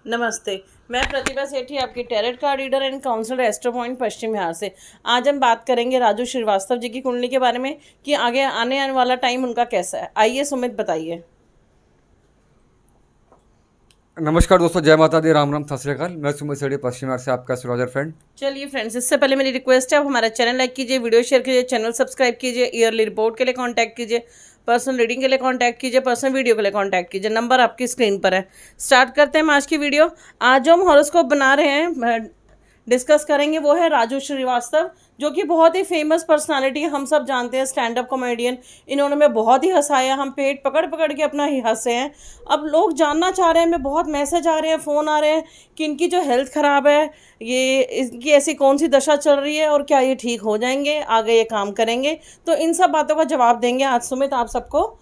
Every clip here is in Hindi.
नमस्ते। मैं प्रतिभा सेठी, आपकी tarot card reader and counsellor Astro Point Paschim Bihar से। आज हम बात करेंगे राजू श्रीवास्तव जी की कुंडली के बारे में कि आगे आने वाला टाइम उनका कैसा है। आइए सुमित बताइए। नमस्कार दोस्तों, जय माता दी, राम राम, सत श्री अकाल। मैं सुमित सेठी, पश्चिम बिहार से आपका एस्ट्रोलॉजर फ्रेंड। चलिए फ्रेंड्स, इससे पहले मेरी रिक्वेस्ट है, आप हमारा चैनल लाइक कीजिए, वीडियो शेयर कीजिए, चैनल सब्सक्राइब कीजिए, ईयरली रिपोर्ट के लिए कांटेक्ट कीजिए, पर्सनल रीडिंग के लिए कांटेक्ट कीजिए, पर्सनल वीडियो के लिए कांटेक्ट कीजिए। नंबर आपकी स्क्रीन पर है। स्टार्ट करते हैं हम आज की वीडियो। आज जो हम हॉरोस्कोप बना रहे हैं, डिस्कस करेंगे, वो है राजू श्रीवास्तव, जो कि बहुत ही फेमस पर्सनालिटी है। हम सब जानते हैं, स्टैंड अप कॉमेडियन। इन्होंने हमें बहुत ही हंसाया, हम पेट पकड़ पकड़ के अपना ही हंसे हैं। अब लोग जानना चाह रहे हैं, हमें बहुत मैसेज आ रहे हैं, फ़ोन आ रहे हैं कि इनकी जो हेल्थ ख़राब है, ये इनकी ऐसी कौन सी दशा चल रही है और क्या ये ठीक हो जाएंगे, आगे ये काम करेंगे। तो इन सब बातों का जवाब देंगे आज सुमित आप सबको।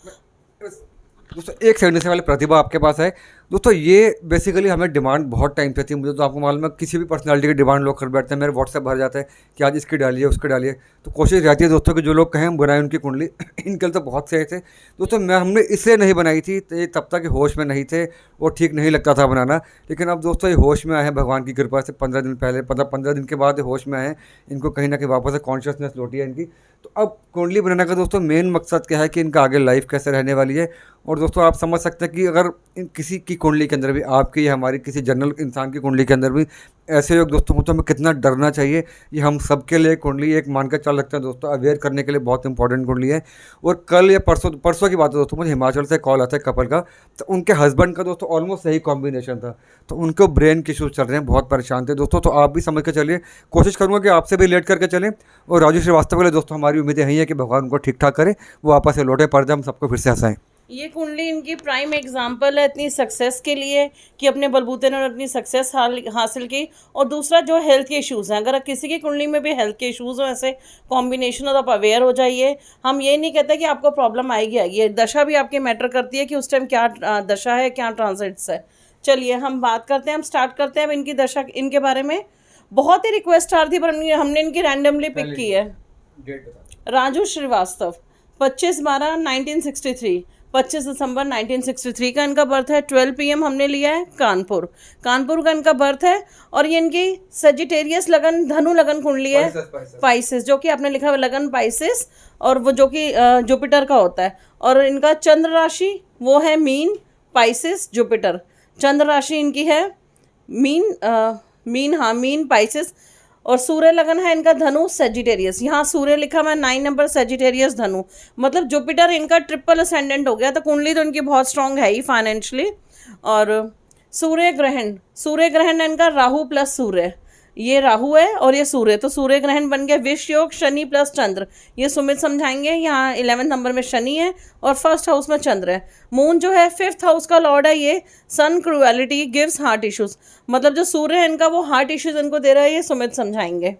दोस्तों एक सेकंड से पहले प्रतिभा आपके पास है। दोस्तों ये बेसिकली हमें डिमांड बहुत टाइम से थी। मुझे तो आपको मालूम है, किसी भी पर्सनालिटी की डिमांड लोग कर बैठते हैं। मेरे व्हाट्सएप भर जाता है कि आज इसकी डालिए, उसकी डालिए। तो कोशिश रहती है दोस्तों कि जो लोग कहें बनाए उनकी कुंडली। इनके लिए तो बहुत सही थे दोस्तों। हमने इसलिए नहीं बनाई थी, तो ये तब तक होश में नहीं थे और ठीक नहीं लगता था बनाना। लेकिन अब दोस्तों ये होश में आए हैं भगवान की कृपा से। 15 दिन पहले, 15 दिन के बाद ये होश में आए हैं। इनको कहीं ना कहीं वापस से कॉन्शियसनेस लौटी है इनकी। तो अब कुंडली बनाने का दोस्तों मेन मकसद क्या है कि इनका आगे लाइफ कैसे रहने वाली है। और दोस्तों आप समझ सकते हैं कि अगर किसी की कुंडली के अंदर भी, आपकी या हमारी किसी जनरल इंसान की कुंडली के अंदर भी ऐसे योग दोस्तों हो, तो हमें कितना डरना चाहिए। ये हम सब के लिए कुंडली एक मानकर चल सकते हैं दोस्तों। अवेयर करने के लिए बहुत इंपॉर्टेंट कुंडली है। और कल या परसों की बात है दोस्तों, मुझे हिमाचल से कॉल आता है कपल का। तो उनके हस्बैंड का दोस्तों ऑलमोस्ट सही कॉम्बिनेशन था। तो उनको ब्रेन के इशूज़ चल रहे हैं, बहुत परेशान थे दोस्तों। तो आप भी समझ के चलिए, कोशिश करूँगा कि आपसे भी रिलेट करके चलें। और राजू श्रीवास्तव के लिए दोस्तों हमारी उम्मीदें यही है कि भगवान उनको ठीक ठाक करे, वो आपस से लौटे पड़ जाए, हम सबको फिर से हंसाएं। ये कुंडली इनकी प्राइम एग्जाम्पल है इतनी सक्सेस के लिए कि अपने बलबूते ने अपनी सक्सेस हासिल की। और दूसरा जो हेल्थ के इश्यूज़ हैं, अगर किसी की कुंडली में भी हेल्थ के इश्यूज़ हो, ऐसे कॉम्बिनेशन हो, तो आप अवेयर हो जाइए। हम ये नहीं कहते कि आपको प्रॉब्लम आएगी, दशा भी आपकी मैटर करती है कि उस टाइम क्या दशा है, क्या ट्रांजिट्स है। चलिए हम बात करते हैं, हम स्टार्ट करते हैं अब इनकी दशा, इनके बारे में। बहुत ही रिक्वेस्ट आ रही थी, पर हमने इनकी रैंडमली पिक की है। राजू श्रीवास्तव 25/12/1963, 25 दिसंबर 1963 का इनका बर्थ है। 12 PM हमने लिया है कानपुर का इनका बर्थ है। और ये इनकी सजिटेरियस लगन, धनु लगन कुंडली है, पाइसेस, जो कि आपने लिखा हुआ लगन पाइसेस, और वो जो कि जुपिटर का होता है। और इनका चंद्र राशि वो है मीन, पाइसेस, जुपिटर। चंद्र राशि इनकी है मीन पाइसेस। और सूर्य लगन है इनका धनु, सेजिटेरियस। यहाँ सूर्य लिखा हुआ है 9 नंबर, सेजिटेरियस, धनु। मतलब जुपिटर इनका ट्रिपल असेंडेंट हो गया। तो कुंडली तो इनकी बहुत स्ट्रांग है ही फाइनेंशियली। और सूर्य ग्रहण है इनका राहु प्लस सूर्य। ये राहु है और ये सूर्य, तो सूर्य ग्रहण बन गया विष योग शनि प्लस चंद्र। ये सुमित समझाएंगे। यहाँ 11 नंबर में शनि है और फर्स्ट हाउस में चंद्र है। मून जो है 5th हाउस का लॉर्ड है। ये सन क्रूएलिटी गिव्स हार्ट इश्यूज, मतलब जो सूर्य है इनका वो हार्ट इश्यूज इनको दे रहा है, ये सुमित समझाएंगे।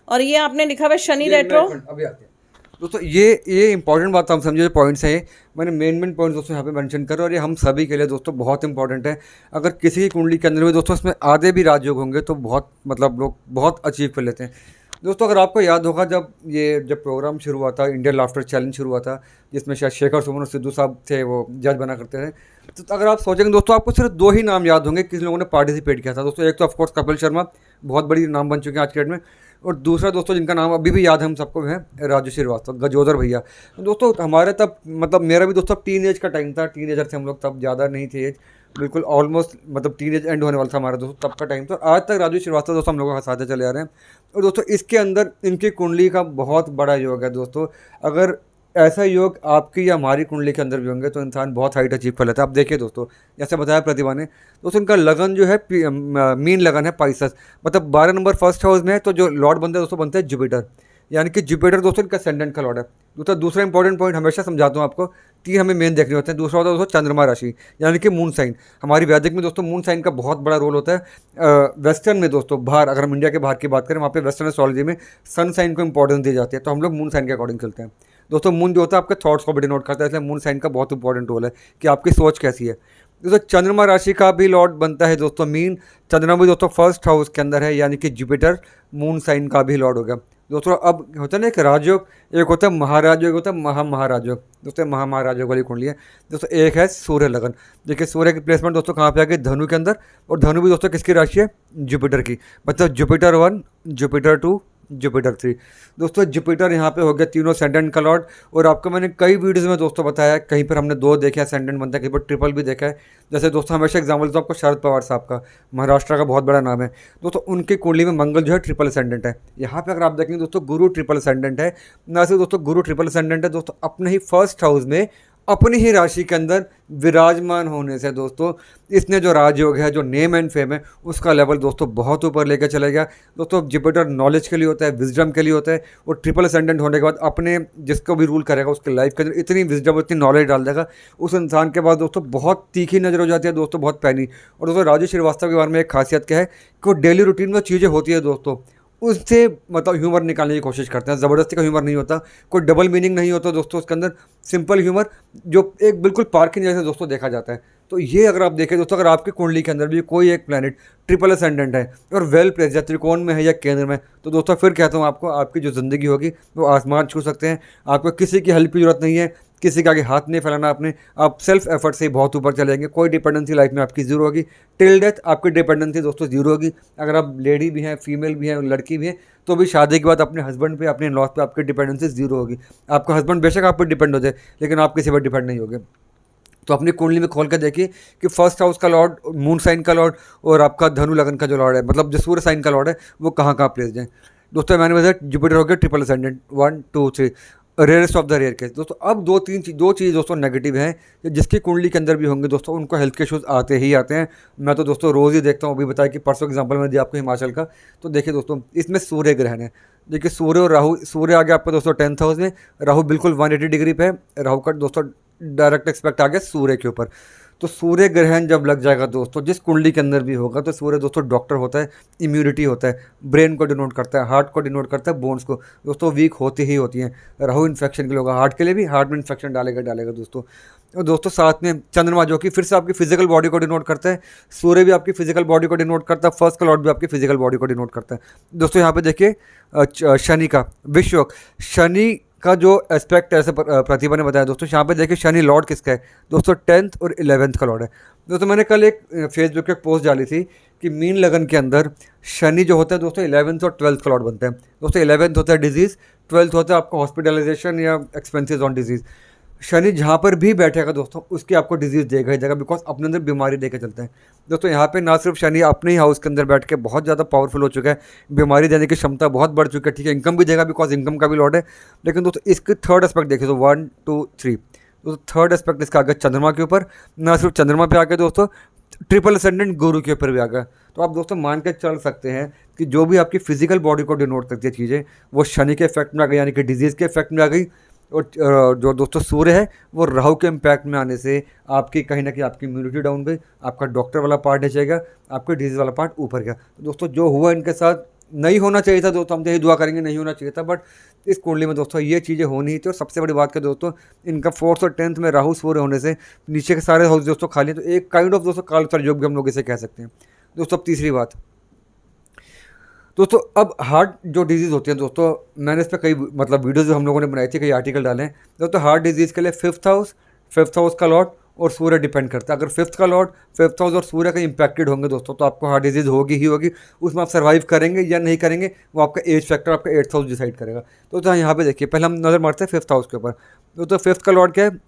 और ये आपने लिखा हुआ है शनि रेट्रो। अभी आते हैं दोस्तों, ये इंपॉर्टेंट बात हम समझे, पॉइंट्स हैं ये। मैंने मेन पॉइंट्स दोस्तों यहाँ पे मेंशन करो, और ये हम सभी के लिए दोस्तों बहुत इंपॉर्टेंट है। अगर किसी की कुंडली के अंदर भी दोस्तों इसमें आधे भी राजयोग होंगे तो बहुत लोग बहुत अचीव कर लेते हैं दोस्तों। अगर आपको याद होगा, जब प्रोग्राम शुरू हुआ था, इंडियन लाफ्टर चैलेंज शुरू हुआ था, जिसमें शायद शेखर सुमन और सिद्धू साहब थे, वो जज बना करते थे। तो अगर आप सोचेंगे दोस्तों, आपको सिर्फ 2 ही नाम याद होंगे किस लोगों ने पार्टिसिपेट किया था दोस्तों। एक तो ऑफकोर्स कपिल शर्मा, बहुत बड़ी नाम बन चुके हैं आज के डेट में। और दूसरा दोस्तों जिनका नाम अभी भी याद है हम सबको है, राजू श्रीवास्तव, गजोदर भैया। तो दोस्तों हमारे तब, मतलब मेरा भी दोस्तों टीन एज का टाइम था, टीन एजर थे हम लोग तब, ज़्यादा नहीं थे एज, बिल्कुल ऑलमोस्ट, मतलब टीन एज एंड होने वाला था हमारा दोस्तों, तब का टाइम था। आज तक राजू श्रीवास्तव दोस्तों हम लोगों को हंसाते चले आ रहे हैं। और दोस्तों इसके अंदर इनकी कुंडली का बहुत बड़ा योग है दोस्तों। अगर ऐसा योग आपकी या हमारी कुंडली के अंदर भी होंगे तो इंसान बहुत हाइट अचीव कर लेता है। आप देखिए दोस्तों, जैसे बताया प्रतिभा ने दोस्तों, इनका लगन जो है मीन लगन है, पाइसेस, मतलब 12 नंबर फर्स्ट हाउस में है। तो जो लॉर्ड बनते हैं दोस्तों, बनते हैं जुपिटर, यानी कि जुपिटर दोस्तों इनका असेंडेंट का लॉर्ड है। दूसरा इंपॉर्टेंट पॉइंट हमेशा समझाता हूँ आपको, 3 हमें मेन देखने होते हैं। दूसरा होता है दोस्तों चंद्रमा राशि, यानी कि मून साइन। हमारी वैदिक में दोस्तों मून साइन का बहुत बड़ा रोल होता है। वेस्टर्न में दोस्तों, बाहर, अगर हम इंडिया के बाहर की बात करें, वहाँ पे वेस्टर्न एस्ट्रोलॉजी में सन साइन को इंपॉर्टेंस दी जाती है। तो हम लोग मून साइन के अकॉर्डिंग चलते हैं दोस्तों। मून जो होता है आपके थॉट्स को भी डिनोट करता है, इसलिए मून साइन का बहुत इंपॉर्टेंट रोल है कि आपकी सोच कैसी है दोस्तों। चंद्रमा राशि का भी लॉर्ड बनता है दोस्तों मीन। चंद्रमा भी दोस्तों फर्स्ट हाउस के अंदर है, यानी कि जुपिटर मून साइन का भी लॉर्ड हो गया। दोस्तों अब होता है ना एक राजयोग, एक होता है महाराजयोग, एक होता है महाराजयोग। दोस्तों महाराजयोग वाली कुंडली है दोस्तों। एक है सूर्य लगन। देखिए सूर्य की प्लेसमेंट दोस्तों कहाँ पे आ गई, धनु के अंदर। और धनु भी दोस्तों किसकी राशि है, जुपिटर की। मतलब जुपिटर 1, जुपिटर 2, जुपिटर 3। दोस्तों जुपिटर यहाँ पे हो गया तीनों सेंडेंट का लॉर्ड। और आपको मैंने कई वीडियोज़ में दोस्तों बताया है, कहीं पर हमने 2 देखे हैं सेंडेंट बनता है, कहीं पर ट्रिपल भी देखा है। जैसे दोस्तों हमेशा एग्जाम्पल तो आपको शरद पवार साहब का, महाराष्ट्र का बहुत बड़ा नाम है दोस्तों। उनकी कुंडली में मंगल जो है ट्रिपल असेंडेंट है। यहाँ पे अगर आप देखेंगे दोस्तों गुरु ट्रिपल असेंडेंट है। ना सिर्फ दोस्तों गुरु ट्रिपल असेंडेंट है दोस्तों, अपने ही फर्स्ट हाउस में अपनी ही राशि के अंदर विराजमान होने से दोस्तों इसने जो राजयोग है, जो नेम एंड फेम है, उसका लेवल दोस्तों बहुत ऊपर लेकर चले गया। दोस्तों जुपिटर नॉलेज के लिए होता है, विजडम के लिए होता है। और ट्रिपल असेंडेंट होने के बाद अपने जिसको भी रूल करेगा उसके लाइफ के अंदर इतनी विजडम, इतनी नॉलेज डाल देगा उस इंसान के बाद दोस्तों बहुत तीखी नज़र हो जाती है दोस्तों, बहुत पैनी। और दोस्तों राजू श्रीवास्तव के बारे में एक खासियत क्या है कि वो डेली रूटीन में चीज़ें होती है दोस्तों, उससे मतलब ह्यूमर निकालने की कोशिश करते हैं। ज़बरदस्ती का ह्यूमर नहीं होता, कोई डबल मीनिंग नहीं होता दोस्तों उसके अंदर। सिंपल ह्यूमर जो एक बिल्कुल पार्किंग जैसे दोस्तों देखा जाता है। तो ये अगर आप देखें दोस्तों, अगर आपकी कुंडली के अंदर भी कोई एक प्लैनेट ट्रिपल असेंडेंट है और वेल प्लेस या त्रिकोण में है या केंद्र में, तो दोस्तों फिर कहता हूँ आपको, आपकी जो ज़िंदगी होगी वो आसमान छू सकते हैं। आपको किसी की हेल्प की ज़रूरत नहीं है, किसी के आगे हाथ नहीं फैलाना आपने। आप सेल्फ एफर्ट से ही बहुत ऊपर चलेंगे। कोई डिपेंडेंसी लाइफ में आपकी जीरो होगी। टिल डेथ आपकी डिपेंडेंसी दोस्तों जीरो होगी। अगर आप लेडी भी हैं, फीमेल भी हैं, लड़की भी हैं, तो भी शादी के बाद अपने हस्बैंड पे, अपने लॉस पे आपकी डिपेंडेंसी जीरो होगी। आपका हस्बैंड बेशक आप पर डिपेंड हो जाए, लेकिन आप किसी पर डिपेंड नहीं होगे। तो अपनी कुंडली में खोल कर देखिए कि फर्स्ट हाउस का लॉर्ड, मून साइन का लॉर्ड और आपका धनु लगन का जो लॉर्ड है, मतलब जो सूर्य साइन का लॉर्ड है, वो कहाँ कहाँ प्लेस है। दोस्तों मैंने बताया जुपिटर हो गया triple ascendant 1, 2, 3, rarest of the rare case. दोस्तों अब दो चीज़ दोस्तों नेगेटिव हैं, जिसकी कुंडली के अंदर भी होंगे दोस्तों, उनको हेल्थ के इशूज़ आते ही आते हैं। मैं तो दोस्तों रोज़ ही देखता हूँ। अभी बताया कि परसों एग्जांपल मैंने दिया आपको हिमाचल का। तो देखिए दोस्तों इसमें सूर्य ग्रहण है। देखिए सूर्य और राहु, सूर्य आ गया आपका दोस्तों 10th हाउस में, राहु बिल्कुल 180 डिग्री पे है। राहु का दोस्तों डायरेक्ट एक्सपेक्ट आ गया सूर्य के ऊपर। तो सूर्य ग्रहण जब लग जाएगा दोस्तों, जिस कुंडली के अंदर भी होगा, तो सूर्य दोस्तों डॉक्टर होता है, इम्यूनिटी होता है, ब्रेन को डिनोट करता है, हार्ट को डिनोट करता है, बोन्स को दोस्तों वीक होती ही होती हैं। राहु इन्फेक्शन के लिए होगा, हार्ट के लिए भी, हार्ट में इन्फेक्शन डालेगा दोस्तों। और दोस्तों साथ में चंद्रमा जो कि फिर से आपकी फिजिकल बॉडी को डिनोट करता है, सूर्य भी आपकी फिजिकल बॉडी को डिनोट करता है, फर्स्ट का लॉर्ड भी आपकी फिजिकल बॉडी को डिनोट करता है दोस्तों। यहाँ पे देखिए शनि का विश्व, शनि का जो एस्पेक्ट है, ऐसे प्रतिभा ने बताया दोस्तों। यहाँ पे देखिए शनि लॉर्ड किसका है दोस्तों, 10th और 11th का लॉर्ड है दोस्तों। मैंने कल एक फेसबुक पे एक पोस्ट डाली थी कि मीन लगन के अंदर शनि जो होता है दोस्तों 11th और 12th का लॉर्ड बनते हैं दोस्तों। 11th होता है डिजीज़, 12th होता है आपका हॉस्पिटलाइजेशन या एक्सपेंसेस ऑन डिजीज़। शनि जहाँ पर भी बैठेगा दोस्तों उसकी आपको डिजीज़ देगा ही देगा, बिकॉज अपने अंदर बीमारी देके चलते हैं दोस्तों। यहाँ पे ना सिर्फ शनि अपने ही हाउस के अंदर बैठ के बहुत ज़्यादा पावरफुल हो चुका है, बीमारी देने की क्षमता बहुत बढ़ चुकी है। ठीक है, इनकम भी देगा बिकॉज इनकम का भी लॉर्ड है। लेकिन दोस्तों इसके थर्ड एस्पेक्ट देखिए तो 1, 2, 3 दोस्तों, थर्ड एस्पेक्ट इसका आ गया चंद्रमा के ऊपर। ना सिर्फ चंद्रमा पे आ गया दोस्तों, ट्रिपल असेंडेंट गुरु के ऊपर भी आ गया। तो आप दोस्तों मान के चल सकते हैं कि जो भी आपकी फिजिकल बॉडी को डिनोट करती है चीज़ें, वो शनि के इफेक्ट में आ गई, यानी कि डिजीज़ के इफेक्ट में आ गई। और जो दोस्तों सूर्य है वो राहु के इम्पैक्ट में आने से आपकी कहीं ना कहीं आपकी इम्यूनिटी डाउन गई, आपका डॉक्टर वाला पार्ट नीचे गया, आपके डिजीज़ वाला पार्ट ऊपर गया। तो दोस्तों जो हुआ इनके साथ नहीं होना चाहिए था दोस्तों, हम तो यही दुआ करेंगे नहीं होना चाहिए था, बट इस कुंडली में दोस्तों ये चीज़ें होनी ही थी। और सबसे बड़ी बात क्या दोस्तों, इनका 4th और 10th में राहु सूर्य होने से नीचे के सारे हाउस दोस्तों खाली हैं। तो एक काइंड ऑफ दोस्तों काल सर्योग भी हम लोग इसे कह सकते हैं दोस्तों। अब तीसरी बात दोस्तों, अब हार्ट जो डिजीज़ होती है दोस्तों, मैंने इस पर कई मतलब वीडियोज़ हम लोगों ने बनाई थी, कई आर्टिकल डाले हैं दोस्तों। हार्ट डिजीज़ के लिए 5th हाउस का लॉर्ड और सूर्य डिपेंड करता है। अगर 5th का लॉर्ड, 5th हाउस और सूर्य का इंपैक्टेड होंगे दोस्तों, तो आपको हार्ट डिजीज़ होगी ही होगी। उसमें आप सर्वाइव करेंगे या नहीं करेंगे वो आपका एज फैक्टर, आपका 8th हाउस डिसाइड करेगा। तो यहाँ पे देखिए, पहले हम नज़र मारते हैं 5th हाउस के ऊपर दोस्तों। 5th का लॉर्ड क्या है,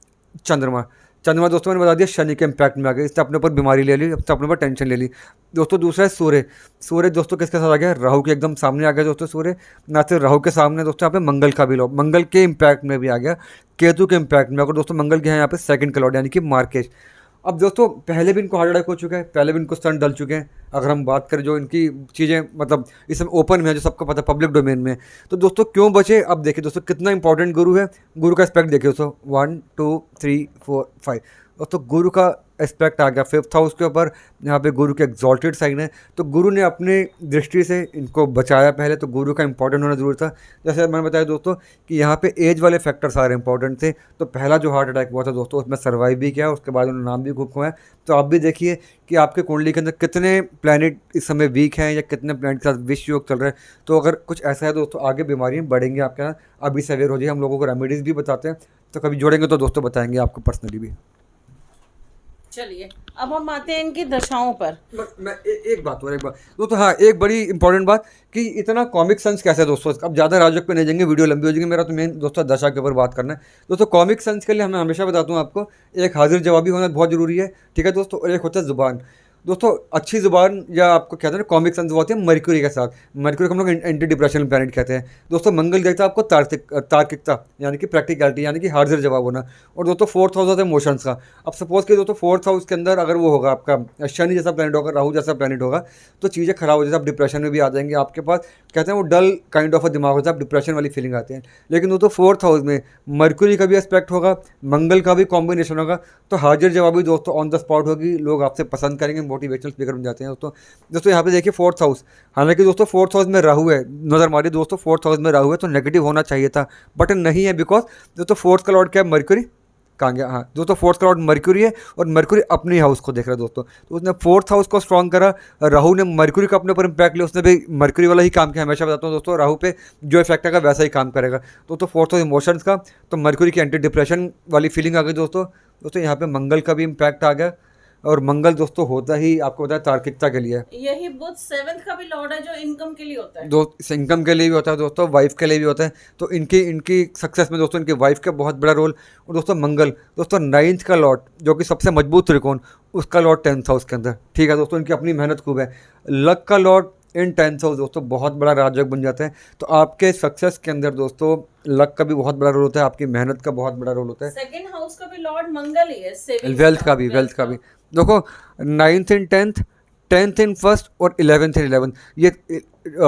चंद्रमा। चंद्रमा दोस्तों मैंने बता दिया शनि के इम्पैक्ट में आ गया, इसने अपने ऊपर बीमारी ले ली, इसने अपने ऊपर टेंशन ले ली दोस्तों। दूसरा है सूर्य। सूर्य दोस्तों किसके साथ आ गया, राहु के एकदम सामने आ गया दोस्तों सूर्य। ना सिर्फ राहु के सामने दोस्तों यहाँ पे मंगल का भी लॉर्ड, मंगल के इम्पैक्ट में भी आ गया, केतु के इम्पैक्ट में। अगर दोस्तों मंगल के हैं यहाँ पे 2nd का लॉर्ड यानी कि मार्केश। अब दोस्तों पहले भी इनको हार्ट अटैक हो चुका है, पहले भी इनको सन डल चुके हैं। अगर हम बात करें जो इनकी चीज़ें मतलब इसमें ओपन में है, जो सबको पता है पब्लिक डोमेन में, तो दोस्तों क्यों बचे। अब देखिए दोस्तों कितना इंपॉर्टेंट गुरु है। गुरु का एस्पेक्ट देखिए दोस्तों 1, 2, 3, 4, 5 दोस्तों। गुरु का एस्पेक्ट आ गया 5th हाउस के ऊपर, यहाँ पे गुरु के एग्जॉल्टेड साइन है, तो गुरु ने अपनी दृष्टि से इनको बचाया पहले, तो गुरु का इंपॉर्टेंट होना जरूरी था। जैसे मैंने बताया दोस्तों कि यहाँ पे एज वाले फैक्टर सारे इंपॉर्टेंट थे। तो पहला जो हार्ट अटैक हुआ था दोस्तों, उसमें सर्वाइव भी किया, उसके बाद उन्होंने नाम भी खूब कमाया। तो आप भी देखिए कि आपके कुंडली के अंदर कितने प्लैनेट इस समय वीक हैं या कितने प्लैनेट के साथ विष योग चल रहा है। तो अगर कुछ ऐसा है दोस्तों, आगे बीमारियाँ बढ़ेंगी आपके यहाँ, अभी से अवेयर हो जाइए। हम लोगों को रेमेडीज़ भी बताते हैं, तो कभी जोड़ेंगे तो दोस्तों बताएंगे आपको पर्सनली भी। चलिए अब हम आते हैं इनकी दशाओं पर। मैं एक बात दोस्तों, हाँ एक बड़ी इंपॉर्टेंट बात कि इतना कॉमिक सेंस कैसे है दोस्तों। अब ज़्यादा राजयोग पे नहीं जाएंगे, वीडियो लंबी हो जाएगी। मेरा तो मेन दोस्तों दशा के ऊपर बात करना है। दोस्तों कॉमिक सेंस के लिए मैं हमेशा बताता हूँ आपको, एक हाजिर जवाबी होना बहुत ज़रूरी है, ठीक है दोस्तों, और एक होता है ज़ुबान। दोस्तों अच्छी ज़ुबान या आपको कहते हैं ना कॉमिक सेंस होती है मरक्यूरी के साथ। मरक्यूरी को हम लोग एंटी डिप्रेशन प्लैनेट कहते हैं दोस्तों। मंगल देता है आपको तार्किकता यानी कि प्रैक्टिकलिटी यानी कि हाजिर जवाब होना। और दोस्तों 4th हाउस होता है इमोशंस का। अब सपोज कि दोस्तों 4th हाउस के अंदर अगर वो होगा आपका शनि जैसा प्लैनेट होगा, राहु जैसा प्लैनेट होगा, तो चीज़ें खराब हो जाती है, आप डिप्रेशन में भी आ जाएंगे। आपके पास कहते हैं वो डल काइंड ऑफ दिमाग होता है, आप डिप्रेशन वाली फीलिंग आती है। लेकिन दोस्तों 4th हाउस में मरक्यूरी का भी एस्पेक्ट होगा, मंगल का भी कॉम्बिनेशन होगा, तो हाजिर जवाबी दोस्तों ऑन द स्पॉट होगी, लोग आपसे पसंद करेंगे, मोटिवेशनल स्पीकर बन जाते हैं दोस्तों यहाँ पे देखिए 4th हाउस। हालांकि दोस्तों 4th हाउस में राहु है, नजर मारिए दोस्तों 4th हाउस में राहु है, तो नेगेटिव होना चाहिए था, बट नहीं है। बिकॉज दोस्तों 4th का लॉर्ड क्या है? मरक्यूरी। कहाँ गया? हाँ दोस्तों 4th का लॉर्ड मरक्यूरी है, और मरक्यूरी अपने हाउस को देख रहा है दोस्तों। तो उसने 4th हाउस को स्ट्रॉन्ग करा, राहु ने मरक्यूरी का अपने ऊपर इम्पैक्ट लिया, उसने भी मरक्यूरी वाला ही काम किया। हमेशा बताता हूँ दोस्तों, राहु पे जो इफेक्ट आएगा वैसा ही काम करेगा। दोस्तों 4th हाउस इमोशंस का, तो मरक्यूरी की एंटी डिप्रेशन वाली फीलिंग आ गई दोस्तों यहाँ पे मंगल का भी इम्पैक्ट आ गया। और मंगल दोस्तों होता ही आपको पता है तार्किकता के लिए। यही बुध 7th का भी लॉर्ड है जो इनकम के लिए होता है। इनकम के लिए भी होता है दोस्तों, वाइफ के लिए भी होता है। तो इनकी सक्सेस में दोस्तों इनकी वाइफ का बहुत बड़ा रोल। और दोस्तों मंगल दोस्तों 9th का लॉर्ड, जो कि सबसे मजबूत त्रिकोण, उसका लॉर्ड 10th हाउस के अंदर, ठीक है दोस्तों। इनकी अपनी मेहनत खूब है। लक का लॉर्ड इन 10th हाउस दोस्तों बहुत बड़ा राजयोग बन जाते हैं। तो आपके सक्सेस के अंदर दोस्तों लक का भी बहुत बड़ा रोल होता है, आपकी मेहनत का बहुत बड़ा रोल होता है। 2nd हाउस का भी लॉर्ड मंगल ही है, वेल्थ का भी देखो 9th इन 10th, 10th इन 1st और 11th इन 11th, ये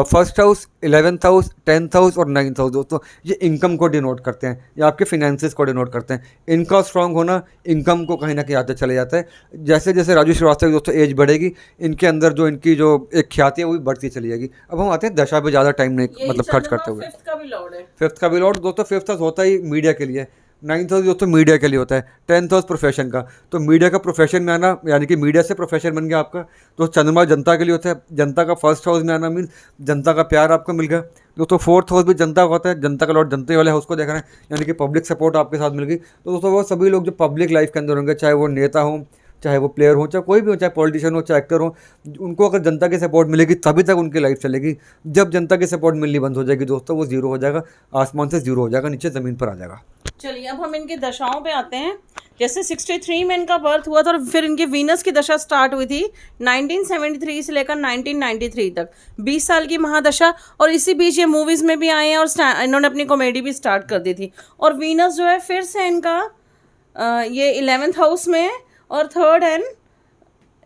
1st house, 11th house, 10th house और 9th हाउस दोस्तों ये इनकम को डिनोट करते हैं, या आपके फिनेंसेस को डिनोट करते हैं। इनका स्ट्रांग होना इनकम को कहीं ना कहीं आते चले जाता है। जैसे जैसे राजू श्रीवास्तव की दोस्तों एज बढ़ेगी, इनके अंदर जो इनकी जो एक ख्याति है वो भी बढ़ती चली जाएगी। अब हम आते हैं दशा पे ज़्यादा टाइम नहीं मतलब खर्च करते हुए। 5th का भी लॉर्ड है। 5th का भी लॉर्ड दोस्तों 5th हाउस होता ही मीडिया के लिए, 9th हाउस दोस्तों मीडिया के लिए होता है, 10th हाउस प्रोफेशन का। तो मीडिया का प्रोफेशन में आना यानी कि मीडिया से प्रोफेशन बन गया आपका। तो चंद्रमा जनता के लिए होता है, जनता का 1st हाउस में आना मीन्स जनता का प्यार आपको मिल गया। दोस्तों 4th हाउस भी जनता का होता है, जनता का लॉर्ड जनता वाले हाउस को देख रहे हैं, यानी कि पब्लिक सपोर्ट आपके साथ मिल गई। तो दोस्तों वो सभी लोग जो पब्लिक लाइफ के अंदर होंगे, चाहे वो नेता हों, चाहे वो प्लेयर हो, चाहे कोई भी हो, चाहे पॉलिटिशियन हो, चाहे एक्टर हो, उनको अगर जनता की सपोर्ट मिलेगी तभी तक उनकी लाइफ चलेगी। जब जनता की सपोर्ट मिलनी बंद हो जाएगी दोस्तों, वो जीरो हो जाएगा, आसमान से जीरो हो जाएगा, नीचे ज़मीन पर आ जाएगा। चलिए अब हम इनकी दशाओं पे आते हैं। जैसे 63 में इनका बर्थ हुआ था, और फिर इनकी वीनस की दशा स्टार्ट हुई थी 1973 से लेकर 1993 तक, 20 साल की महादशा। और इसी बीच ये मूवीज़ में भी आए हैं, और इन्होंने अपनी कॉमेडी भी स्टार्ट कर दी थी। और वीनस जो है फिर से इनका ये 11th हाउस में है, और 3rd एंड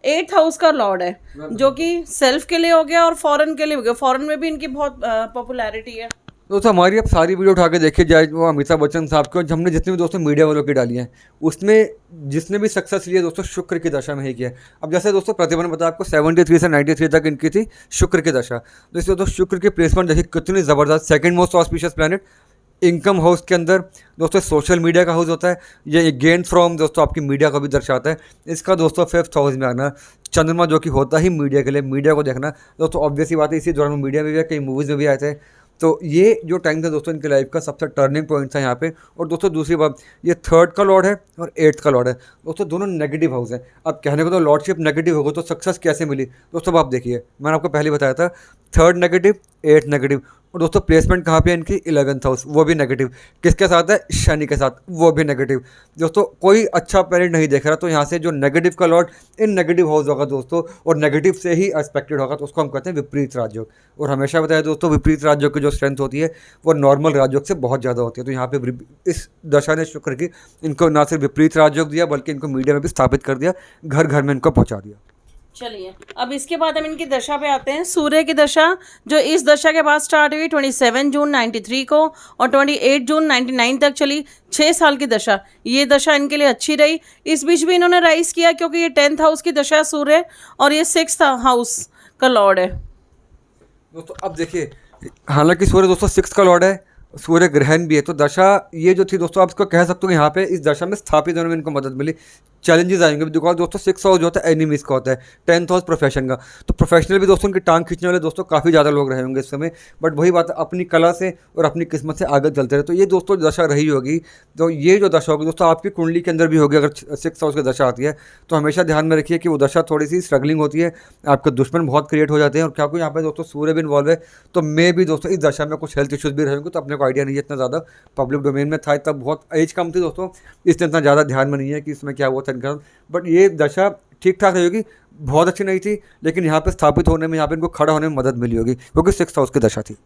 8th हाउस का लॉर्ड है, जो कि सेल्फ के लिए हो गया और फॉरेन के लिए हो गया। फॉरेन में भी इनकी बहुत पॉपुलैरिटी है। दोस्तों हमारी अब सारी वीडियो उठा के देखिए जाए, वो अमिताभ बच्चन साहब की, और हमने जितने भी दोस्तों मीडिया वालों की डाली हैं, उसमें जिसने भी सक्सेस लिया दोस्तों शुक्र की दशा में ही किया है। अब जैसे दोस्तों प्रतिभा ने बताया आपको 73 से 93 तक इनकी थी शुक्र की दशा। तो इसलिए दोस्तों शुक्र की प्लेसमेंट देखिए कितनी ज़बरदस्त, 2nd most auspicious planet income house के अंदर दोस्तों सोशल मीडिया का हाउस होता है। ये गेन फ्रॉम दोस्तों आपकी मीडिया को भी दर्शाता है। इसका दोस्तों 5th हाउस में आना, चंद्रमा जो कि होता ही मीडिया के लिए, मीडिया को देखना दोस्तों ऑब्वियस ही बात है। इसी दौरान मीडिया में भी है, कई मूवीज़ में भी आए थे। तो ये जो टाइम था दोस्तों इनकी लाइफ का सबसे टर्निंग पॉइंट था यहाँ पे। और दोस्तों दूसरी बात, ये 3rd का लॉर्ड है और 8th का लॉर्ड है दोस्तों, दोनों नेगेटिव हाउस है। अब कहने को तो लॉर्डशिप नेगेटिव होगा तो सक्सेस कैसे मिली दोस्तों, आप देखिए मैंने आपको पहले बताया था 3rd नेगेटिव, 8th नेगेटिव। और दोस्तों प्लेसमेंट कहाँ पे है इनकी? 11th हाउस, वो भी नेगेटिव। किसके साथ है? शनि के साथ, वो भी नेगेटिव। दोस्तों कोई अच्छा प्लैनेट नहीं देख रहा, तो यहाँ से जो नेगेटिव का लॉर्ड इन नेगेटिव हाउस होगा दोस्तों, और नेगेटिव से ही एक्सपेक्टेड होगा, तो उसको हम कहते हैं विपरीत राजयोग। और हमेशा बताया दोस्तों विपरीत राजयोग की जो स्ट्रेंथ होती है वो नॉर्मल राजयोग से बहुत ज़्यादा होती है। तो यहाँ पे इस दशा ने शुक्र की इनको ना सिर्फ विपरीत राजयोग दिया, बल्कि इनको मीडिया में भी स्थापित कर दिया, घर घर में इनको पहुँचा दिया। चलिए अब इसके बाद हम इनकी दशा पे आते हैं। सूर्य की दशा जो इस दशा के बाद स्टार्ट हुई 27 जून 93 को और 28 जून 99 तक चली, 6 साल की दशा। ये दशा इनके लिए अच्छी रही। इस बीच भी इन्होंने राइज किया क्योंकि ये 10th हाउस की दशा है सूर्य और ये 6th हाउस का लॉर्ड है। दोस्तों अब देखिए, हालांकि सूर्य दोस्तों 6 का लॉर्ड है, सूर्य ग्रहण भी है, तो दशा ये जो थी दोस्तों आप इसको कह सकते हो कि यहाँ पे इस दशा में स्थापित होने में इनको मदद मिली। चैलेंजेस आएंगे बिकॉज दोस्तों 6 हाउस जो होता है एनिमीज का होता है, 10th हाउस प्रोफेशन का, तो प्रोफेशनल भी दोस्तों उनकी टांग खींचने वाले दोस्तों काफ़ी ज़्यादा लोग रहे होंगे इस समय। बट वही बात है, अपनी कला से और अपनी किस्मत से आगे चलते रहे, तो ये दोस्तों दशा रही होगी। तो ये जो दशा होगी दोस्तों आपकी कुंडली के अंदर भी होगी, अगर 6 हाउस की दशा आती है तो हमेशा ध्यान में रखिए कि वो दशा थोड़ी सी स्ट्रगलिंग होती है, आपके दुश्मन बहुत क्रिएट हो जाते हैं। और क्या कोई यहाँ पे दोस्तों सूर्य भी इन्वॉल्व है, तो मे भी दोस्तों इस दशा में कुछ हेल्थ इश्यूज भी रहेंगे, तो अपने को आइडिया नहीं है, इतना ज़्यादा पब्लिक डोमेन में था, तब बहुत एज कम थी दोस्तों, इसलिए इतना ज़्यादा ध्यान में नहीं है कि इसमें क्या हुआ था इनका। बट ये दशा ठीक ठाक रही होगी, बहुत अच्छी नहीं थी, लेकिन यहाँ पे स्थापित होने में, यहाँ पे इनको खड़ा होने में मदद मिली होगी क्योंकि 6 हाउस की दशा थी।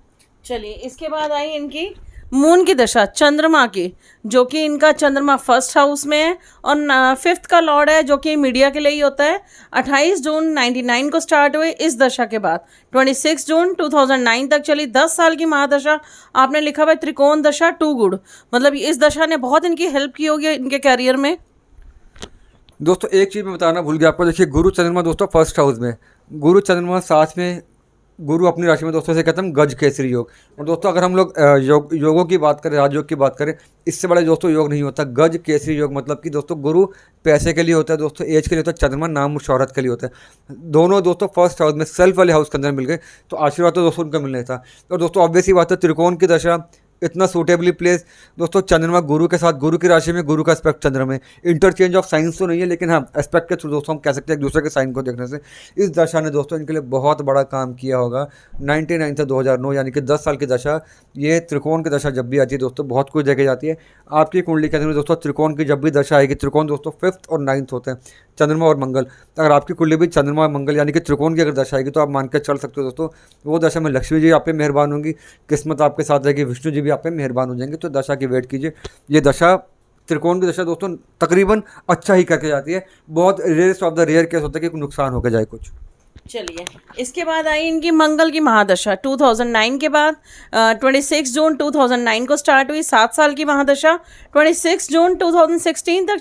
चलिए इसके बाद आई इनकी मून की दशा, चंद्रमा की, जो कि इनका चंद्रमा 1st हाउस में है और 5th का लॉर्ड है, जो कि मीडिया के लिए ही होता है। 28 जून 99 को स्टार्ट हुए इस दशा के बाद 26 जून 2009 तक चली, 10 साल की महादशा। आपने लिखा हुआ है त्रिकोण दशा 2 गुड, मतलब इस दशा ने बहुत इनकी हेल्प की होगी इनके कैरियर में। दोस्तों एक चीज़ मैं बताना भूल गया आपको, देखिए गुरु चंद्रमा दोस्तों 1st हाउस में, गुरु चंद्रमा साथ में, गुरु अपनी राशि में दोस्तों से कहते हैं गज केसरी योग। और दोस्तों अगर हम लोग योगों की बात करें, राजयोग की बात करें, इससे बड़ा दोस्तों योग नहीं होता। गज केसरी योग मतलब कि दोस्तों गुरु पैसे के लिए होता है दोस्तों, एज के लिए होता है, चंद्रमा नाम और शोहरत के लिए होता है। दोनों दोस्तों 1st हाउस में सेल्फ वाले हाउस के अंदर मिल गए, तो आशीर्वाद तो दोस्तों उनका मिलना था। और दोस्तों ऑब्वियसली बात है, त्रिकोण की दशा इतना सूटेबली प्लेस दोस्तों, चंद्रमा गुरु के साथ, गुरु की राशि में, गुरु का एस्पेक्ट चंद्र में, इंटरचेंज ऑफ साइंस तो नहीं है, लेकिन हाँ एस्पेक्ट के थ्रू दोस्तों हम कह सकते हैं एक दूसरे के साइन को देखने से इस दशा ने दोस्तों इनके लिए बहुत बड़ा काम किया होगा। 99 से 2009 यानी कि 10 साल की दशा, ये त्रिकोण की दशा जब भी आती है दोस्तों बहुत कुछ देखी जाती है। आपकी कुंडली के अंदर दोस्तों त्रिकोण की जब भी दशा आएगी, त्रिकोण दोस्तों 5th और 9th होते हैं, चंद्रमा और मंगल। तो अगर आपकी कुंडली भी चंद्रमा और मंगल यानी कि त्रिकोण की अगर दशा आएगी, तो आप मान के चल सकते हो दोस्तों वो दशा में लक्ष्मी जी आप पे मेहरबान होंगी, किस्मत आपके साथ रहेगी, विष्णु जी भी आप पे मेहरबान हो जाएंगे। तो दशा की वेट कीजिए। ये दशा, त्रिकोण की दशा दोस्तों तकरीबन अच्छा ही करके जाती है, बहुत rarest of the rare case होता है कि नुकसान होकर जाए कुछ। चलिए इसके बाद आई इनकी मंगल की महादशा 2009 के बाद 26 जून 2009 को स्टार्ट हुई, 7 साल की महादशा। 26 जून 2016 तक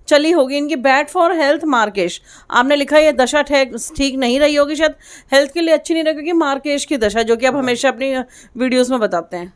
चली होगी इनकी। बैड फॉर हेल्थ मार्केश, आपने लिखा है ये दशा ठीक नहीं रही होगी, शायद हेल्थ के लिए अच्छी नहीं रही, क्योंकि मार्केश की दशा जो कि आप हमेशा अपनी वीडियोज़ में बताते हैं।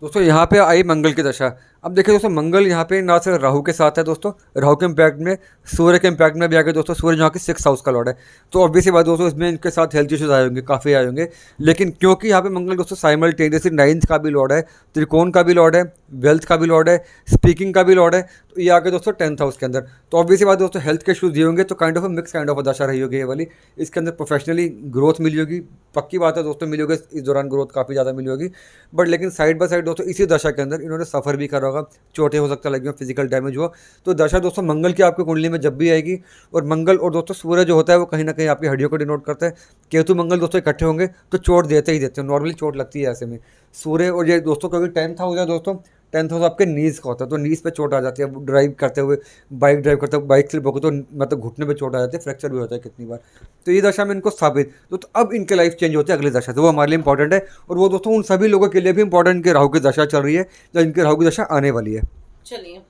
दोस्तों यहाँ पे आई मंगल की दशा। अब देखिए दोस्तों मंगल यहाँ पे ना सिर्फ राहु के साथ है दोस्तों, राहु के इम्पैक्ट में, सूर्य के इम्पैक्ट में भी आ गए दोस्तों। सूर्य यहाँ की 6 हाउस का लॉर्ड है, तो ऑब्वियसली बात दोस्तों इसमें इनके साथ हेल्थ इश्यूज आए होंगे, काफ़ी आए होंगे। लेकिन क्योंकि यहाँ पे मंगल दोस्तों साइमल्टेनियसली 9th का भी लॉर्ड है, त्रिकोण का भी लॉर्ड है, वेल्थ का भी लॉर्ड है, स्पीकिंग का भी लॉर्ड है, तो ये आगे दोस्तों 10th हाउस के अंदर। तो ऑब्वियसली बात दोस्तों हेल्थ के इश्यूज दिए होंगे, तो kind of mix kind of दशा रही होगी ये वाली। इसके अंदर प्रोफेशनली ग्रोथ मिली होगी, पक्की बात है दोस्तों मिली होगी, इस दौरान ग्रोथ काफ़ी ज़्यादा मिली होगी। बट लेकिन साइड बाय साइड दोस्तों इसी दशा के अंदर इन्होंने सफ़र भी करा होगा, चोटें हो सकता लगी हो, फिजिकल डैमेज हुआ। तो दशा दोस्तों मंगल की आपकी कुंडली में जब भी आएगी, और मंगल और दोस्तों सूर्य जो होता है वो कहीं ना कहीं आपकी हड्डियों को डिनोट करता है। केतु मंगल दोस्तों इकट्ठे होंगे तो चोट देते ही देते हैं, नॉर्मली चोट लगती है ऐसे में। सूर्य और ये दोस्तों क्योंकि 10th हाउस है दोस्तों, 10th हाउस आपके नीज का होता है, तो नीज पे चोट आ जाती है। ड्राइव करते हुए, बाइक ड्राइव करते हुए बाइक स्लिप होगी तो मतलब घुटने पे चोट आ जाती है, फ्रैक्चर भी होता है कितनी बार। तो ये दशा में इनको स्थापित, तो अब इनके लाइफ चेंज होते हैं अगली दशा से, वो हमारे लिए इंपॉर्टेंट है। और वो दोस्तों उन सभी लोगों के लिए भी इंपॉर्टेंट कि राहु की दशा चल रही है या इनकी राहु की दशा आने वाली है। चलिए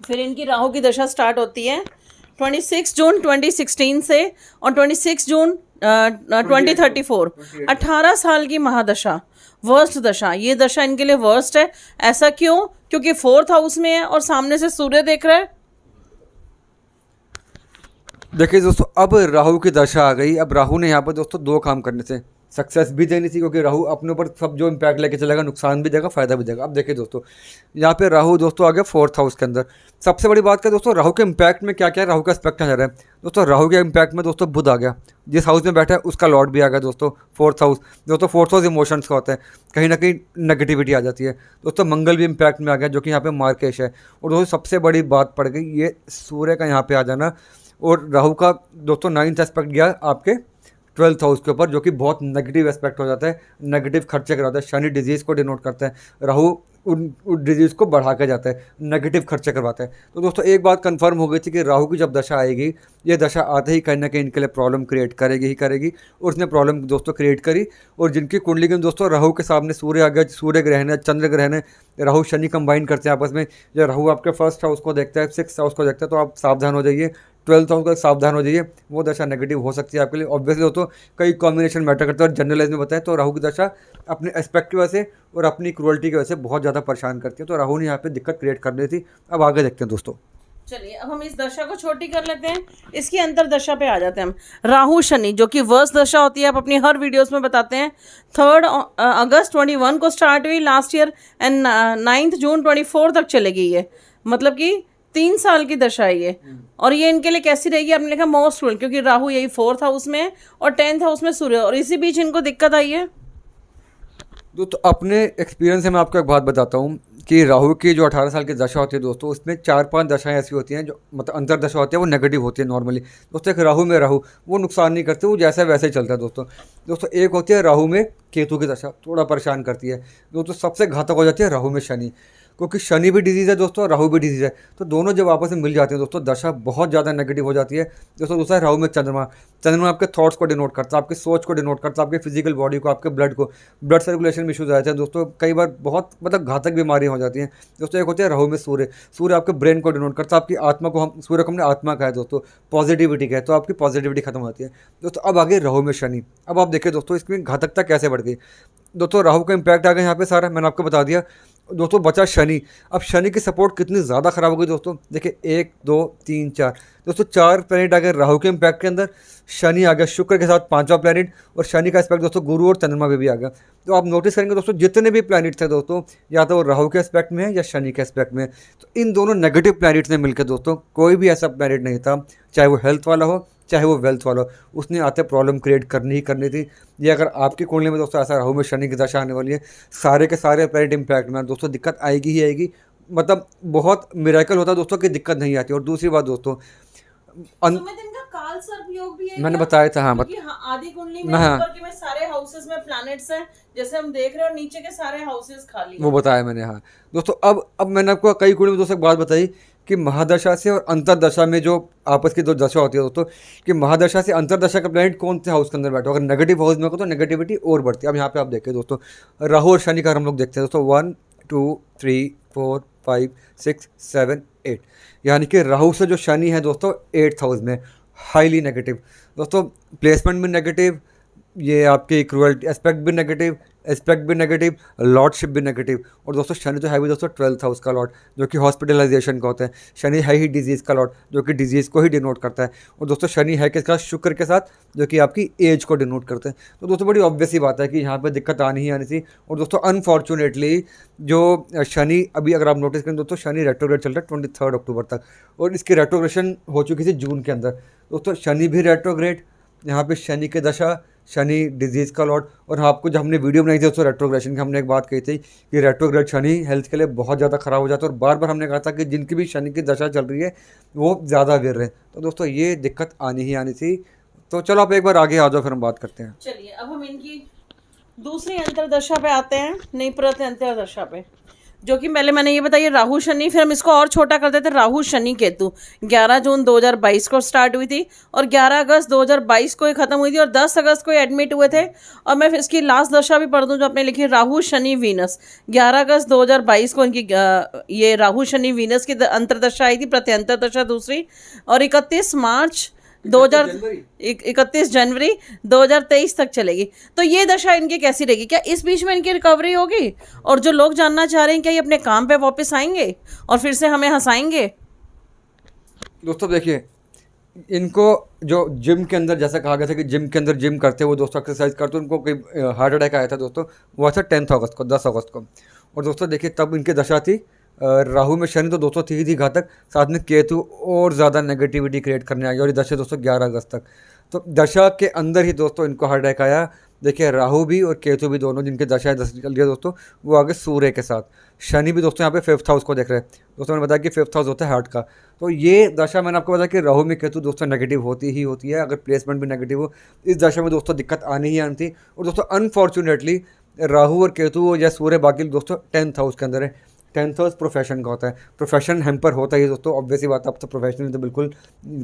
फिर इनकी राहु की दशा स्टार्ट होती है 26 जून 2016 से और 26 जून 2034, 18 साल की महादशा, वर्स्ट दशा। ये दशा इनके लिए वर्स्ट है। ऐसा क्यों? क्योंकि 4th हाउस में है और सामने से सूर्य देख रहा है। देखिए दोस्तों अब राहु की दशा आ गई। अब राहु ने यहाँ पर दोस्तों 2 काम करने थे, सक्सेस भी देनी थी, क्योंकि राहु अपने ऊपर सब जो इम्पैक्ट लेके चलेगा, नुकसान भी देगा, फायदा भी देगा। अब देखिए दोस्तों यहाँ पे राहु दोस्तों आ गया 4th हाउस के अंदर। सबसे बड़ी बात क्या दोस्तों, राहु के इम्पैक्ट में क्या क्या है, राहु का एस्पेक्ट कहाँ जा रहा है दोस्तों। राहु के इम्पैक्ट में दोस्तों बुध आ गया, जिस हाउस में बैठा है उसका लॉर्ड भी आ गया दोस्तों 4th हाउस। दोस्तों 4th हाउस इमोशंस का होता है, कहीं ना कहीं नेगेटिविटी आ जाती है दोस्तों। मंगल भी इम्पैक्ट में आ गया, जो कि यहाँ पे मार्केश है। और दोस्तों सबसे बड़ी बात पड़ गई ये सूर्य का यहाँ पे आ जाना, और राहु का दोस्तों 9th एस्पेक्ट गया आपके 12th हाउस के ऊपर, जो कि बहुत नेगेटिव एस्पेक्ट हो जाता है, नेगेटिव खर्चे कराता है, शनि डिजीज़ को डिनोट करता है। राहु उन डिजीज़ को बढ़ा के जाता है, नेगेटिव खर्चे करवाता है। तो दोस्तों एक बात कंफर्म हो गई थी कि राहु की जब दशा आएगी, ये दशा आते ही कहीं न कहीं इनके लिए प्रॉब्लम क्रिएट करेगी ही करेगी, और उसने प्रॉब्लम दोस्तों क्रिएट करी। और जिनकी कुंडली के दोस्तों राहु के सामने सूर्य आ गया, सूर्य ग्रहण है, चंद्र ग्रहण है, राहु शनि कंबाइन करते हैं आपस में। जब राहु आपके फर्स्ट हाउस को देखता है, सिक्स हाउस को देखता है, तो आप सावधान हो जाइए। 12th हाउस का सावधान हो जाइए, वो दशा नेगेटिव हो सकती है आपके लिए। ऑब्वियसली दोस्तों कई कॉम्बिनेशन मैटर करते हैं, और जनरलाइज में बताएं तो राहु की दशा अपने एस्पेक्ट की वजह से और अपनी क्रूअल्टी की वजह से बहुत ज़्यादा परेशान करती है। तो राहु ने यहाँ पे दिक्कत क्रिएट कर दी थी। अब आगे देखते हैं दोस्तों। चलिए अब हम इस दशा को छोटी कर लेते हैं, इसकी अंतर दशा पे आ जाते हैं हम। राहु शनि जो कि वर्स्ट दशा होती है, आप अपनी हर वीडियोस में बताते हैं। 3 अगस्त 21 को स्टार्ट हुई लास्ट ईयर, एंड 9 जून 24 तक चलेगी ये, मतलब कि 3 साल की दशा है ये। और ये इनके लिए कैसी रहेगी, आपने लिखा मोस्ट क्रूअल, क्योंकि राहु यही 4th हाउस में है और 10th हाउस में सूर्य, और इसी बीच इनको दिक्कत आई है। दोस्तों अपने एक्सपीरियंस से मैं आपको एक बात बताता हूँ कि राहु की जो 18 साल की दशा होती है दोस्तों, उसमें 4-5 दशाएं ऐसी होती हैं जो मतलब अंतर दशा होती है, वो नेगेटिव होती है नॉर्मली। दोस्तों एक राहु में राहु वो नुकसान नहीं करते, वो जैसा वैसे ही चलता है दोस्तों एक होती है राहु में केतु की दशा, थोड़ा परेशान करती है दोस्तों। सबसे घातक हो जाती है राहु में शनि, क्योंकि शनि भी डिजीज़ है दोस्तों और राहु भी डिजीज़ है। तो दोनों जब आपस में मिल जाते हैं दोस्तों, दशा बहुत ज़्यादा नेगेटिव हो जाती है दोस्तों। दूसरा राहु में चंद्रमा, चंद्रमा आपके थॉट्स को डिनोट करता है, आपकी सोच को डिनोट करता है, आपके फिजिकल बॉडी को, आपके ब्लड को, ब्लड सर्कुलेशन में इशूज़ आ जाते हैं दोस्तों। कई बार बहुत मतलब घातक बीमारियाँ हो जाती हैं दोस्तों। एक होते हैं राहु में सूर्य, सूर्य आपके ब्रेन को डिनोट करता है, आपकी आत्मा को, हम सूर्य को हमने आत्मा कहा है दोस्तों, पॉजिटिविटी का है, तो आपकी पॉजिटिविटी खत्म होती है दोस्तों। अब आगे राहु में शनि, अब आप देखिए दोस्तों इसकी घातकता कैसे बढ़ गई दोस्तों। राहु का इम्पैक्ट आ गया यहाँ पे सारा, मैंने आपको बता दिया दोस्तों। बचा शनि, अब शनि की सपोर्ट कितनी ज़्यादा ख़राब हो गई दोस्तों। देखिए 1 2 3 4 दोस्तों, 4 प्लैनेट आ गए राहु के इम्पैक्ट के अंदर। शनि आ गया शुक्र के साथ 5वां प्लैनेट, और शनि का एस्पेक्ट दोस्तों गुरु और चंद्रमा पे भी आ गया। तो आप नोटिस करेंगे दोस्तों जितने भी प्लैनेट थे दोस्तों, या तो वो राहु के एस्पेक्ट में है या शनि के एस्पेक्ट में है। तो इन दोनों नेगेटिव प्लैनेट्स ने मिलकर दोस्तों, कोई भी ऐसा प्लैनेट नहीं था, चाहे वो हेल्थ वाला हो चाहे वो वेल्थ वाला हो, उसने आते प्रॉब्लम क्रिएट करनी ही करनी थी। ये अगर आपकी कुंडली में दोस्तों ऐसा राहु में शनि की दशा आने वाली है, सारे के सारे प्लैनेट इम्पैक्ट में दोस्तों, दिक्कत आएगी ही आएगी। मतलब बहुत मिरेकल होता है दोस्तों कि दिक्कत नहीं आती। और दूसरी बात दोस्तों, सुमित, इनका काल सर्प योग भी है मैंने क्या? बताया था, हाँ क्योंकि आदि कुंडली में हाँ ऊपर के में सारे हाउसेस में प्लैनेट्स हैं जैसे हम देख रहे हैं, और नीचे के सारे हाउसेस खाली हैं। वो बताया मैंने, हाँ दोस्तों। अब मैंने आपको कई कुंडली में दोस्तों एक बात बताई कि महादशा से और अंतरदशा में जो आपस की दो दशा होती है दोस्तों, कि महादशा से अंतरदशा का प्लैनेट कौन से हाउस के अंदर बैठा हो, अगर नेगेटिव हाउस में हो तो नेगेटिविटी और बढ़ती है। अब यहाँ पे आप देखिए दोस्तों, राहु और शनि का हम लोग देखते हैं दोस्तों, 1 2 3 4 5 6 7 8, यानी कि राहु से जो शनि है दोस्तों 8th हाउस में, हाईली नेगेटिव दोस्तों। प्लेसमेंट भी नेगेटिव, ये आपकी क्रूअल्टी एस्पेक्ट भी नेगेटिव, एस्पेक्ट भी नेगेटिव, लॉर्डशिप भी नेगेटिव। और दोस्तों शनि तो है भी दोस्तों 12th हाउस का लॉर्ड, जो कि हॉस्पिटलाइजेशन का होता है। शनि है ही डिजीज़ का लॉर्ड, जो कि डिजीज़ को ही डिनोट करता है। और दोस्तों शनि है किसका, शुक्र के साथ, जो कि आपकी एज को डिनोट करते हैं। तो दोस्तों बड़ी ऑब्वियस ही बात है कि यहाँ पर दिक्कत आनी ही आनी थी। और दोस्तों अनफॉर्चुनेटली जो शनि, अभी अगर आप नोटिस करें दोस्तों, शनि रेट्रोग्रेड चल रहा है 23 अक्टूबर तक, और इसकी रेट्रोग्रेशन हो चुकी थी जून के अंदर दोस्तों। शनि भी रेट्रोग्रेड, यहाँ पे शनि के दशा, शनि डिजीज़ का लॉर्ड। और आपको जब हमने वीडियो बनाई थी दोस्तों रेट्रोग्रेशन की, हमने एक बात कही थी कि रेट्रोग्रेड शनि हेल्थ के लिए बहुत ज़्यादा ख़राब हो जाता है। और बार बार हमने कहा था कि जिनकी भी शनि की दशा चल रही है वो ज़्यादा वीर है। तो दोस्तों ये दिक्कत आनी ही आनी थी। तो चलो आप एक बार आगे आ जाओ, फिर हम बात करते हैं। चलिए अब हम इनकी दूसरी अंतरदशा पे आते हैं, नहीं प्रति अंतरदशा पे, जो कि पहले मैंने ये बताया राहु शनि, फिर हम इसको और छोटा कर देते हैं, राहु शनि केतु। 11 जून 2022 को स्टार्ट हुई थी और 11 अगस्त 2022 को ही खत्म हुई थी, और 10 अगस्त को एडमिट हुए थे। और मैं फिर इसकी लास्ट दशा भी पढ़ दूँ जो आपने लिखी, राहु शनि वीनस। 11 अगस्त 2022 को इनकी ये राहु शनि वीनस की अंतरदशा आई थी, प्रति अंतरदशा दूसरी। और 31 मार्च 31 जनवरी 2023 तक चलेगी। तो ये दशा इनकी कैसी रहेगी, क्या इस बीच में इनकी रिकवरी होगी? और जो लोग जानना चाह रहे हैं क्या ये अपने काम पे वापस आएंगे और फिर से हमें हंसाएंगे? दोस्तों देखिए, इनको जो जिम के अंदर, जैसा कहा गया था कि जिम के अंदर जिम करते वो दोस्तों एक्सरसाइज करते, उनको कोई हार्ट अटैक आया था दोस्तों, वो था 10 अगस्त को, 10 अगस्त को। और दोस्तों देखिए तब इनकी दशा थी राहु में शनि, तो दोस्तों थी घातक, साथ में केतु और ज़्यादा नेगेटिविटी क्रिएट करने आ गई। और ये दशा दोस्तों 11 अगस्त तक, तो दशा के अंदर ही दोस्तों इनको हार्ट अटैक आया। देखिए राहु भी और केतु भी दोनों जिनके दशा चल रही है दोस्तों, वो आगे सूर्य के साथ। शनि भी दोस्तों यहाँ पे 5th हाउस को देख रहे हैं दोस्तों, मैंने बताया कि 5th हाउस होता है हार्ट का। तो ये दशा मैंने आपको बताया कि राहु में केतु दोस्तों नेगेटिव होती ही होती है, अगर प्लेसमेंट भी नेगेटिव हो। इस दशा में दोस्तों दिक्कत आनी ही आनी थी। और दोस्तों अनफॉर्चुनेटली राहु और केतु या सूर्य बाकी दोस्तों 10th हाउस के अंदर है। 10th हाउस प्रोफेशन का होता है, प्रोफेशन हैम्पर होता है ये दोस्तों, ऑब्वियस ही बात है, अब तो प्रोफेशनल तो बिल्कुल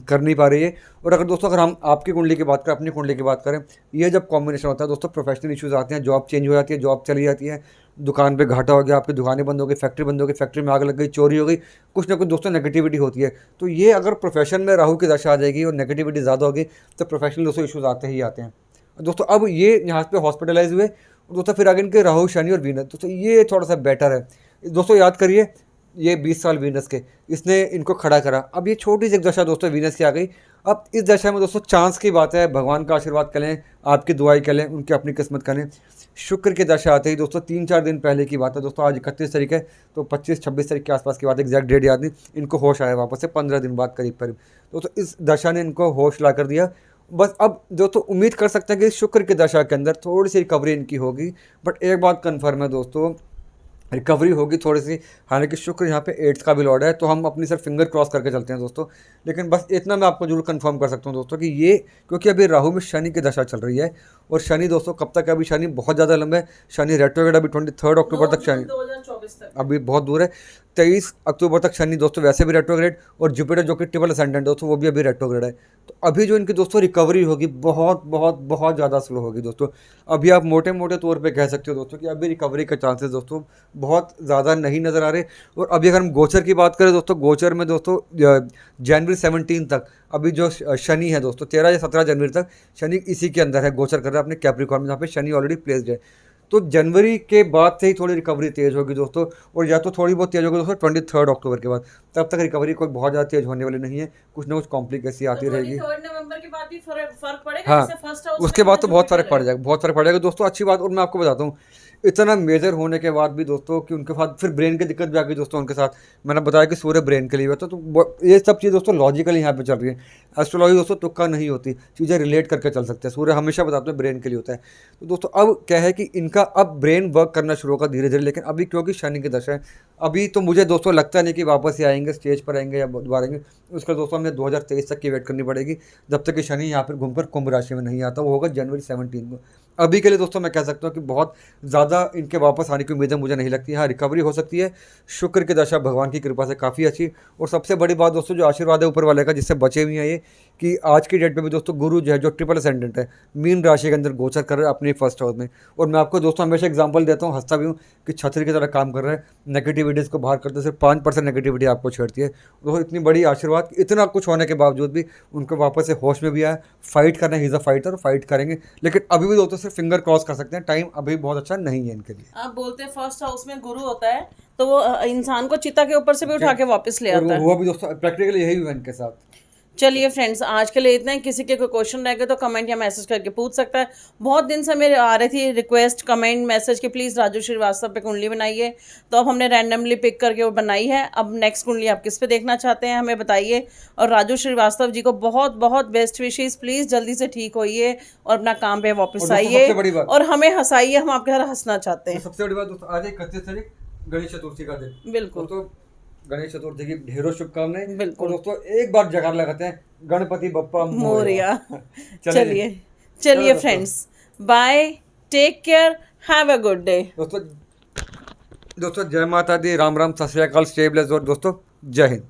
कर नहीं पा रही है। और अगर दोस्तों अगर हम आपकी कुंडली की बात करें, अपनी कुंडली की बात करें, ये जब कॉम्बिनेशन होता है दोस्तों, प्रोफेशनल इश्यूज आते हैं, जॉब चेंज हो जाती है, जॉब चली जाती है, दुकान पे घाटा हो गया, आपकी दुकानें बंद हो गई, फैक्ट्री बंद हो गई, फैक्ट्री में आग लग गई, चोरी हो गई, कुछ ना कुछ दोस्तों नेगेटिविटी होती है। तो ये अगर प्रोफेशन में राहु की दशा आ जाएगी और नेगेटिविटी ज़्यादा होगी तो प्रोफेशनल दोस्तों इश्यूज आते ही आते हैं दोस्तों। अब ये यहाँ पे हॉस्पिटलाइज हुए दोस्तों, फिर आगे इनके राहु शनि और वीनस दोस्तों, ये थोड़ा सा बेटर है दोस्तों। याद करिए ये 20 साल वीनस के, इसने इनको खड़ा करा। अब ये छोटी सी एक दशा दोस्तों वीनस की आ गई। अब इस दशा में दोस्तों चांस की बात है, भगवान का आशीर्वाद करें, आपकी दुआई करें, उनकी अपनी किस्मत करें। शुक्र की दशा आते ही दोस्तों 3-4 दिन पहले की बात है दोस्तों, आज 31 तारीख है, तो 25-26 तारीख के आसपास की बात है, एग्जैक्ट डेट याद नहीं, इनको होश आया वापस से 15 दिन बाद करीब करीब दोस्तों। इस दशा ने इनको होश ला कर दिया। बस अब दोस्तों उम्मीद कर सकते हैं कि शुक्र की दशा के अंदर थोड़ी सी रिकवरी इनकी होगी। बट एक बात कन्फर्म है दोस्तों, रिकवरी होगी थोड़ी सी। हालांकि शुक्र यहाँ पे 8th का भी लॉर्ड है, तो हम अपनी सिर्फ फिंगर क्रॉस करके चलते हैं दोस्तों। लेकिन बस इतना मैं आपको जरूर कंफर्म कर सकता हूँ दोस्तों कि ये, क्योंकि अभी राहु में शनि की दशा चल रही है, और शनि दोस्तों कब तक है, अभी शनि बहुत ज़्यादा लंबा है। शनि रेट्रोग्रेड अभी 23 अक्टूबर तक शनि 2024 तक अभी बहुत दूर है। 23 अक्टूबर तक शनि दोस्तों वैसे भी रेट्रोग्रेड, और जुपिटर जो कि ट्रिपल असेंडेंट दोस्तों वो भी अभी रेट्रोग्रेड है। तो अभी जो इनकी दोस्तों रिकवरी होगी बहुत बहुत बहुत ज़्यादा स्लो होगी दोस्तों। अभी आप मोटे मोटे तौर पे कह सकते हो दोस्तों कि अभी रिकवरी के चांसेस दोस्तों बहुत ज़्यादा नहीं नज़र आ रहे। और अभी अगर हम गोचर की बात करें दोस्तों, गोचर में दोस्तों जनवरी 17 तक अभी जो शनि है दोस्तों, 13 या 17 जनवरी तक शनि इसी के अंदर है, गोचर कर रहा है अपने कैप्रिकॉर्न में, जहाँ पे शनि ऑलरेडी प्लेस्ड है। तो जनवरी के बाद से ही थोड़ी रिकवरी तेज़ होगी दोस्तों, और या तो थोड़ी बहुत तेज़ होगी दोस्तों 23 अक्टूबर के बाद। तब तक रिकवरी कोई बहुत ज़्यादा तेज़ होने वाली नहीं है, कुछ ना कुछ कॉम्प्लिकेसी आती रहेगी। 23 नवंबर के बाद भी फर्क पड़ेगा, हाँ, जैसे फर्स्ट हाउस उसके में बाद तो बहुत जुपिटर फ़र्क पड़ जाएगा, बहुत फ़र्क पड़ जाएगा दोस्तों। अच्छी बात, और मैं आपको बताता हूँ, इतना मेजर होने के बाद भी दोस्तों कि उनके साथ फिर ब्रेन की दिक्कत भी आ गई दोस्तों उनके साथ। मैंने बताया कि सूर्य ब्रेन के लिए हुआ था, तो ये सब चीज़ दोस्तों लॉजिकली यहाँ पे चल रही है। एस्ट्रोलॉजी दोस्तों तुक्का नहीं होती, चीज़ें रिलेट करके चल सकते हैं। सूर्य हमेशा बताते हैं ब्रेन के लिए होता है। तो दोस्तों अब क्या है कि इनका अब ब्रेन वर्क करना शुरू होगा धीरे धीरे, लेकिन अभी क्योंकि शनि की दशा है, अभी तो मुझे दोस्तों लगता नहीं कि वापस ही आएंगे, स्टेज पर आएंगे या दोबारा आएंगे। उसका दोस्तों हमें 2023 तक की वेट करनी पड़ेगी, जब तक कि शनि यहाँ पर घूमकर कुंभ राशि में नहीं आता। वो होगा जनवरी 17 को। अभी के लिए दोस्तों मैं कह सकता हूँ कि बहुत ज़्यादा इनके वापस आने की उम्मीदें मुझे नहीं लगती। हाँ, रिकवरी हो सकती है, शुक्र की दशा भगवान की कृपा से काफ़ी अच्छी। और सबसे बड़ी बात दोस्तों, जो आशीर्वाद है ऊपर वाले का, जिससे बचे हुए हैं ये, कि आज की डेट में भी दोस्तों गुरु जो है, जो ट्रिपल असेंडेंट है, मीन राशि के अंदर गोचर कर रहा है अपने फर्स्ट हाउस में। और मैं आपको दोस्तों हमेशा एग्जांपल देता हूँ, हंसता भी हूँ कि छतरी की तरह काम कर रहा है, नेगेटिविटीज़ को बाहर करते, सिर्फ 5% नेगेटिविटी आपको छेड़ती है। तो इतनी बड़ी आशीर्वाद, इतना कुछ होने के बावजूद भी उनको वापस से होश में भी आया, फाइट करना, he is a fighter, fight करेंगे। लेकिन अभी भी दोस्तों सिर्फ फिंगर क्रॉस कर सकते हैं, टाइम अभी बहुत अच्छा नहीं है इनके लिए। आप बोलते हैं फर्स्ट हाउस में गुरु होता है, तो वो इंसान को चिता के ऊपर से भी उठा के वापस ले और आता वो है। हुआ भी दोस्तों, प्रैक्टिकली यही हुआ इनके साथ। चलिए फ्रेंड्स, आज के लिए इतना ही। किसी के कोई क्वेश्चन रह गए तो कमेंट या मैसेज करके पूछ सकता है। बहुत दिन से मेरे आ रही थी रिक्वेस्ट कमेंट मैसेज कि प्लीज़ राजू श्रीवास्तव पे कुंडली बनाइए, तो अब हमने रैंडमली पिक करके वो बनाई है। अब नेक्स्ट कुंडली आप किस पे देखना चाहते हैं हमें बताइए। और राजू श्रीवास्तव जी को बहुत बहुत बेस्ट विशेष, प्लीज़ जल्दी से ठीक होइए और अपना काम पे वापस और दोस्तों आइए सबसे बड़ी बात, और हमें हंसाइए, हम आपके साथ हंसना चाहते तो हैं। सबसे बड़ी बात दोस्तों, आज 31 तारीख गणेश चतुर्थी का दिन। बिल्कुल दोस्तों गणेश चतुर्थी की ढेरों शुभकामनाएं। बिल्कुल। और दोस्तों एक बार जयकार लगाते हैं, गणपति बप्पा मोरिया। चलिए चलिए दोस्तों। Friends, bye, take care, have a good day. दोस्तों जय माता दी, राम राम, सत श्री अकाल, स्टे ब्लेस्ड, और दोस्तों जय हिंद।